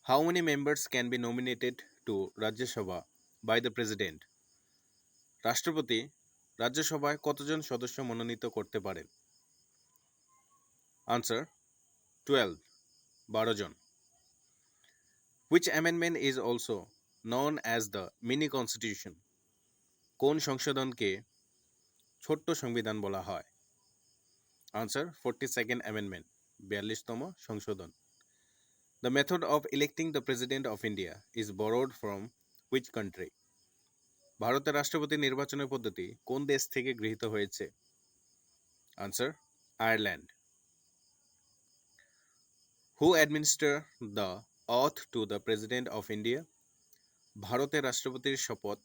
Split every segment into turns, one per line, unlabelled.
How many members can be nominated to Rajya Sabha by the President? রাষ্ট্রপতি রাজ্যসভায় কতজন সদস্য মনোনীত করতে পারেন? আনসার 12, 12 জন। Which amendment is also known as the mini constitution? কোন সংশোধনকে ছোট্ট সংবিধান বলা হয়? আনসার 42nd amendment, 42তম সংশোধন। The method of electing the President of India is borrowed from which country? ভারতের রাষ্ট্রপতি নির্বাচনের পদ্ধতি কোন দেশ থেকে গৃহীত হয়েছে? Answer Ireland. Who administer the oath to the President of India? ভারতের রাষ্ট্রপতির শপথ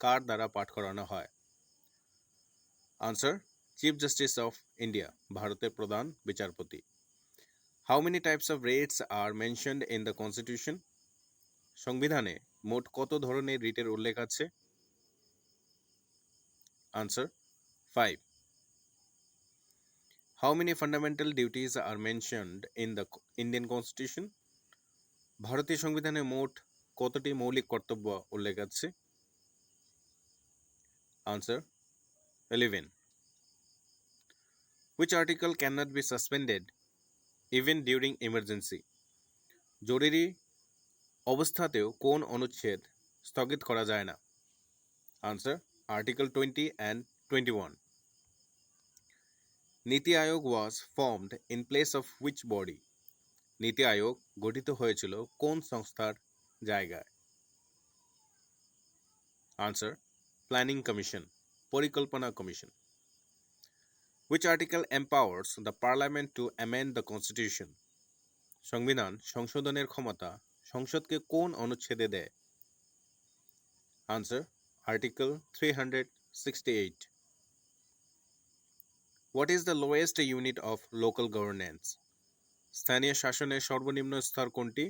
কার দ্বারা পাঠ করানো হয়? Answer chief justice of India, ভারতের প্রধান বিচারপতি। How many types of writs are mentioned in the Constitution? সংবিধানে মোট কত ধরনের রিটের উল্লেখ আছে? Answer 5. How many fundamental duties are mentioned in the Indian Constitution? ভারতীয় সংবিধানে মোট কতটি মৌলিক কর্তব্য উল্লেখ আছে? Answer 11. Which article cannot be suspended even during emergency? জরুরি অবস্থাতেও কোন অনুচ্ছেদ স্থগিত করা যায় না? Answer article 20 and 21. নীতি আয়োগ was formed in place of which body? নীতি আয়োগ গঠিত হয়েছিল কোন সংস্থার জায়গায়? আনসার প্ল্যানিং কমিশন, পরিকল্পনা commission. Which article empowers the parliament to amend the constitution? সংবিধান সংশোধনের ক্ষমতা সংসদকে কোন অনুচ্ছেদে দেয়? Answer article 368. What is the lowest unit of local governance? স্থানীয় শাসনের সর্বনিম্ন স্তর কোনটি?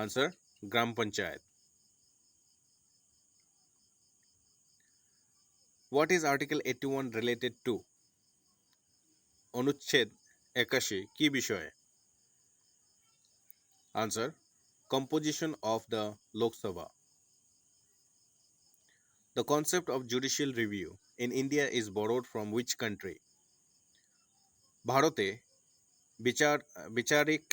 Answer gram panchayat. What is Article 81 related to? অনুচ্ছেদ 81 কি বিষয়ে? Answer composition of the Lok Sabha. The concept of judicial review in India is borrowed from which country? ভারতে বিচারিক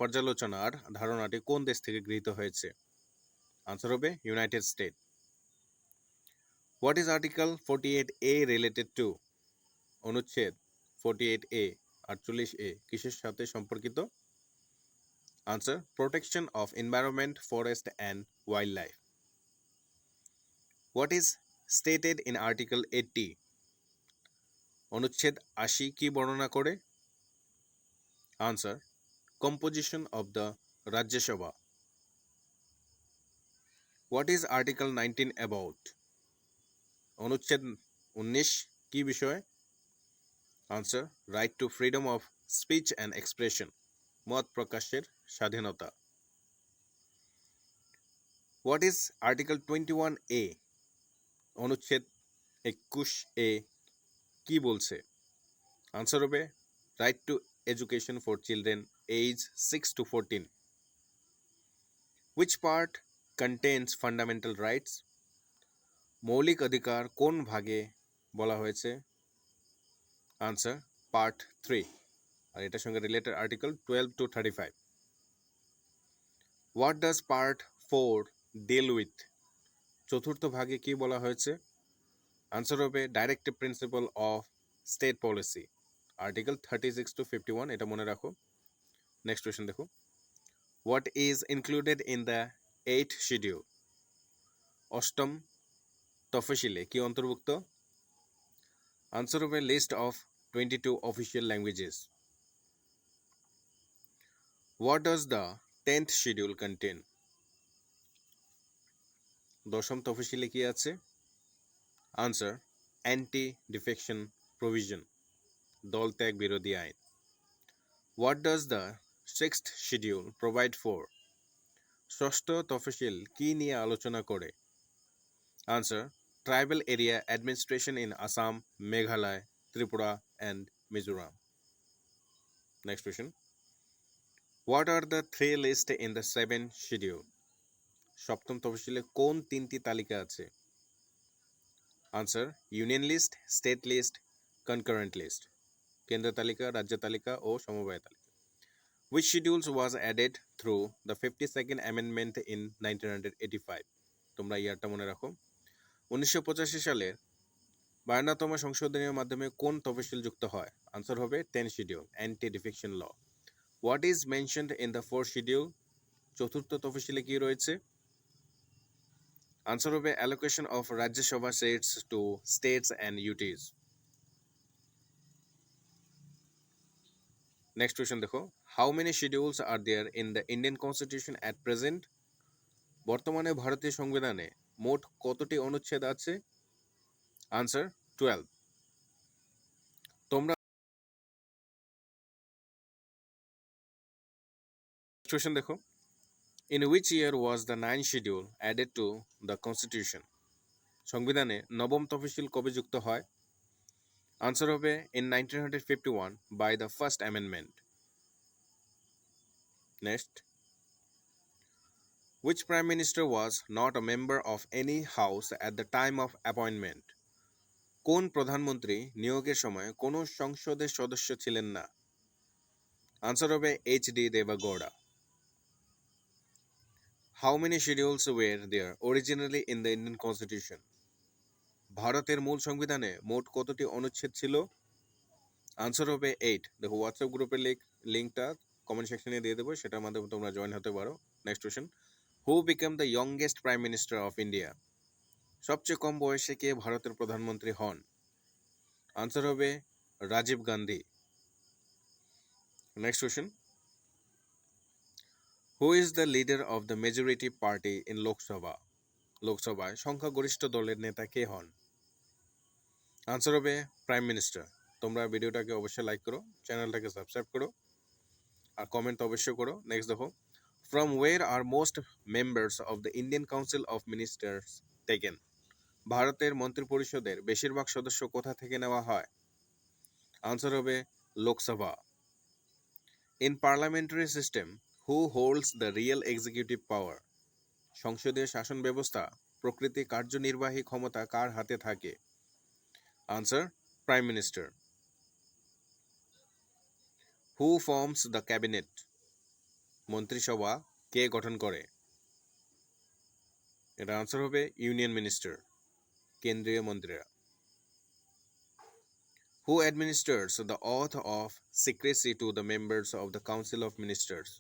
পর্যালোচনার ধারণাটি কোন দেশ থেকে গৃহীত হয়েছে? আনসার হবে United state. What is Article 48A related to? অনুচ্ছেদ 48A 48A কিসের সাথে সম্পর্কিত? Answer protection of environment, forest and wild life. What is stated in Article 80? অনুচ্ছেদ 80 কি বর্ণনা করে? Answer composition of the Rajya Sabha. What is Article 19 about? অনুচ্ছেদ 19 কি বিষয়? Answer right two freedom of speech and expression, মত প্রকাশের স্বাধীনতা। What is Article 21A? অনুচ্ছেদ 21A কি বলছে? আনসার হবে right to education for children age 6 to 14. Which part contains fundamental rights? মৌলিক অধিকার কোন ভাগে বলা হয়েছে? আনসার পার্ট 3, আর এটার সঙ্গে related article 12 to 35. What does part 4 deal with? চতুর্থ ভাগে কি বলা হয়েছে? আনসার হবে directive principle of state policy, article 36 to 51, এটা মনে রাখো। নেক্সট কোয়েশ্চেন দেখো। What is included in the 8th schedule? অষ্টম তফসিলে কি অন্তর্ভুক্ত? আনসার হবে list of 22 official languages. What does the 10th schedule contain? দশম তফসিলে কি আছে? আনসার অ্যান্টি ডিফেকশন প্রভিশন, দল ত্যাগ বিরোধী আইন। What does the 6th schedule provide for? ষষ্ঠ তফসিল কি নিয়ে আলোচনা করে? Answer tribal area administration in Assam, Meghalaya, Tripura and Mizoram. Next question. What are the three list in the seven schedule? সপ্তম তফসিলে কোন তিনটি তালিকা আছে? Answer, union list, state list, concurrent list. কেন্দ্র তালিকা, রাজ্য তালিকা ও সমবায় তালিকা। Which schedules was added through the 52nd Amendment in 1985? তোমরা ইয়ারটা মনে রাখো। 1985 সালের 52তম সংশোধনীর মাধ্যমে কোন তফসিল যুক্ত হয়? আনসার হবে 10 schedule, anti defection law. What is mentioned in the 4th schedule? চতুর্থ তফসিলে কি রয়েছে? আনসার হবে allocation of Rajya Sabha seats to states and UTs. Next question দেখো, how many schedules are there in the Indian constitution at present? বর্তমানে ভারতীয় সংবিধানে মোট কতটি অনুচ্ছেদ আছে? আনসার, 12। তোমরা কোয়েশ্চন দেখো, in which year was the 9th schedule added to the constitution? সংবিধানে নবম তফসিল কবে যুক্ত হয়? আনসার হবে in 1951 by the first amendment. Next, which prime minister was not a member of any house at the time of appointment? কোন প্রধানমন্ত্রী নিয়োগের সময় কোনো সংসদের সদস্য ছিলেন না? আনসার হবে H D. Deve Gowda. How many schedules were there originally in the Indian constitution? ভারতের মূল সংবিধানে মোট কতটি অনুচ্ছেদ ছিল? আনসার হবে 8। দেখো হোয়াটসঅ্যাপ গ্রুপের লিঙ্কটা কমেন্ট সেকশনে দিয়ে দেবো, সেটার মাধ্যমে তোমরা জয়েন হতে পারো। Next question, who become the youngest prime minister of India? সবচেয়ে কম বয়সে কে ভারতের প্রধানমন্ত্রী হন? আনসার হবে Rajiv Gandhi. Next question, who is the leader of the majority party in Lok Sabha? লোকসভায় সংখ্যাগরিষ্ঠ দলের নেতা কে হন? আনসার হবে প্রাইম মিনিস্টার। তোমরা ভিডিওটাকে অবশ্যই লাইক করো, চ্যানেলটাকে সাবস্ক্রাইব করো, আর কমেন্ট অবশ্যই করো। নেক্সট দেখো, from where are most members of the Indian council of ministers taken? ভারতের মন্ত্রিপরিষদের বেশিরভাগ সদস্য কোথা থেকে নেওয়া হয়? আনসার হবে Lok Sabha. In parliamentary system who holds the real executive পাওয়ার? সংসদীয় শাসন ব্যবস্থা প্রকৃতি কার্যনির্বাহী ক্ষমতা কার হাতে থাকে? Answer, prime minister. Who forms the cabinet? মন্ত্রিসভা কে গঠন করে? এটা আনসার হবে ইউনিয়ন মিনিস্টার, কেন্দ্রীয় মন্ত্রীরা। Who administers the oath of secrecy to the members of the council of ministers?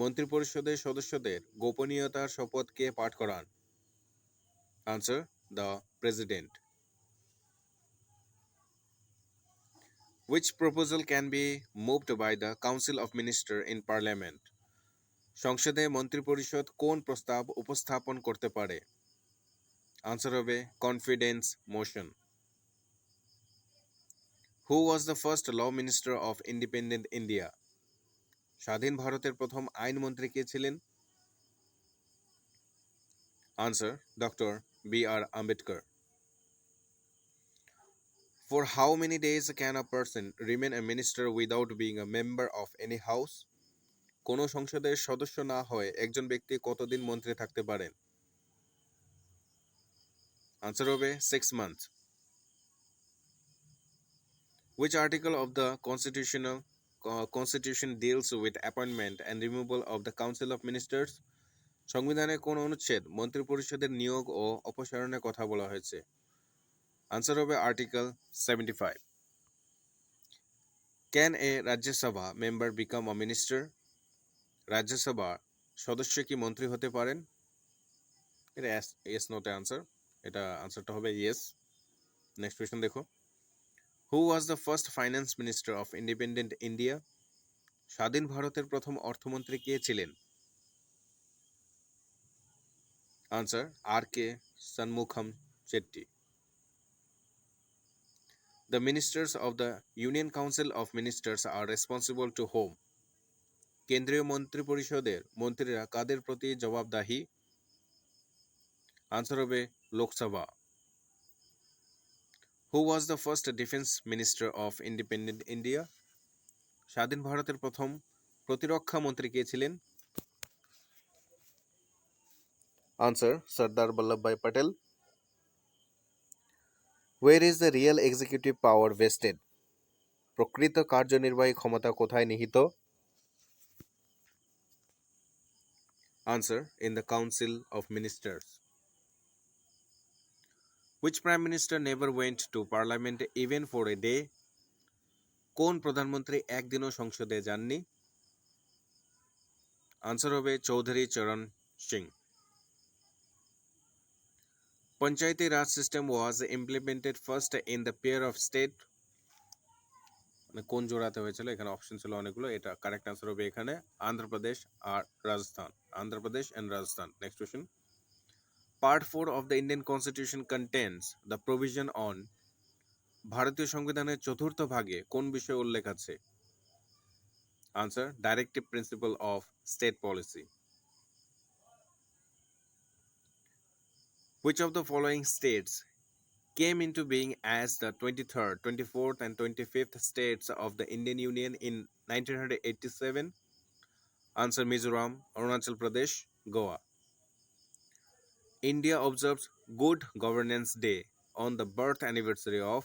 মন্ত্রিপরিষদের সদস্যদের গোপনীয়তার শপথ কে পাঠ করান? Answer, the president. Which proposal can be moved by the council of minister in parliament? সংসদে মন্ত্রিপরিষদ কোন প্রস্তাব উপস্থাপন করতে পারে? আনসার হবে confidence motion. Who was the first law minister of independent India? স্বাধীন ভারতের প্রথম আইনমন্ত্রী কে ছিলেন? Answer, doctor B R. Ambedkar. For how many days can a person remain a minister without being a member of any house? কোনো সংসদের সদস্য না হয়ে একজন ব্যক্তি কতদিন মন্ত্রী থাকতে পারেন? আনসার হবে 6 months। Which article of the constitution deals with appointment and removal of the council of ministers? সংবিধানে কোন অনুচ্ছেদ মন্ত্রিপরিষদের নিয়োগ ও অপসারণের কথা বলা হয়েছে? আনসার হবে article 75। Can A Rajya Sabha member become a minister? Rajya Sabha সদস্য কি মন্ত্রী হতে পারেন? এটা ইয়েস নোটে আনসার, এটা আনসারটা হবে ইয়েস। নেক্সট কোয়েশ্চন দেখো, who was the first finance minister of independent India? স্বাধীন ভারতের প্রথম অর্থমন্ত্রী কে ছিলেন? Answer, R K Shanmukham Chetty. The ministers of the Union Council of Ministers are responsible to whom? কেন্দ্রীয় মন্ত্রিপরিষদের মন্ত্রীরা কাদের প্রতি জবাবদাহি? আনসার হবে Lok Sabha. Who was the first defense minister of independent India? স্বাধীন ভারতের প্রথম প্রতিরক্ষা মন্ত্রী কে ছিলেন? Answer, Sardar Vallabhbhai Patel. Where is the real executive power vested? প্রকৃত কার্যনির্বাহী ক্ষমতা কোথায় নিহিত? Answer, in the council of ministers. Which prime minister never went to parliament even for a day? কোন প্রধানমন্ত্রী একদিনও সংসদে যাননি? আনসার হবে Chaudhary Charan Singh. Panchayati raj system was implemented first in the pair of state. মানে কোন জোড়াতে হয়েছিল? এখানে অপশন ছিল অনেকগুলো, এটা কারেক্ট আনসার হবে এখানে আন্ধ্রপ্রদেশ আর Rajasthan. Andhra Pradesh and Rajasthan. Next question. Part 4 of the Indian Constitution contains the provision on ভারতীয় সংবিধানের চতুর্থ ভাগে কোন বিষয়ে উল্লেখ আছে? Answer, directive principle of state policy. Which of the following states came into being as the 23rd, 24th, and 25th states of the Indian Union in 1987? Answer, Mizoram, Arunachal Pradesh, Goa. India observes Good Governance Day on the birth anniversary of?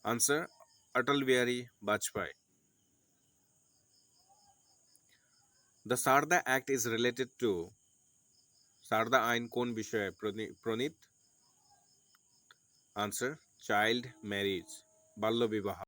Answer, Atal Bihari Vajpayee. The Sarda Act is related to? Sarda আইন কোন বিষয়ে প্রণীত? Answer, child marriage, বাল্যবিবাহ।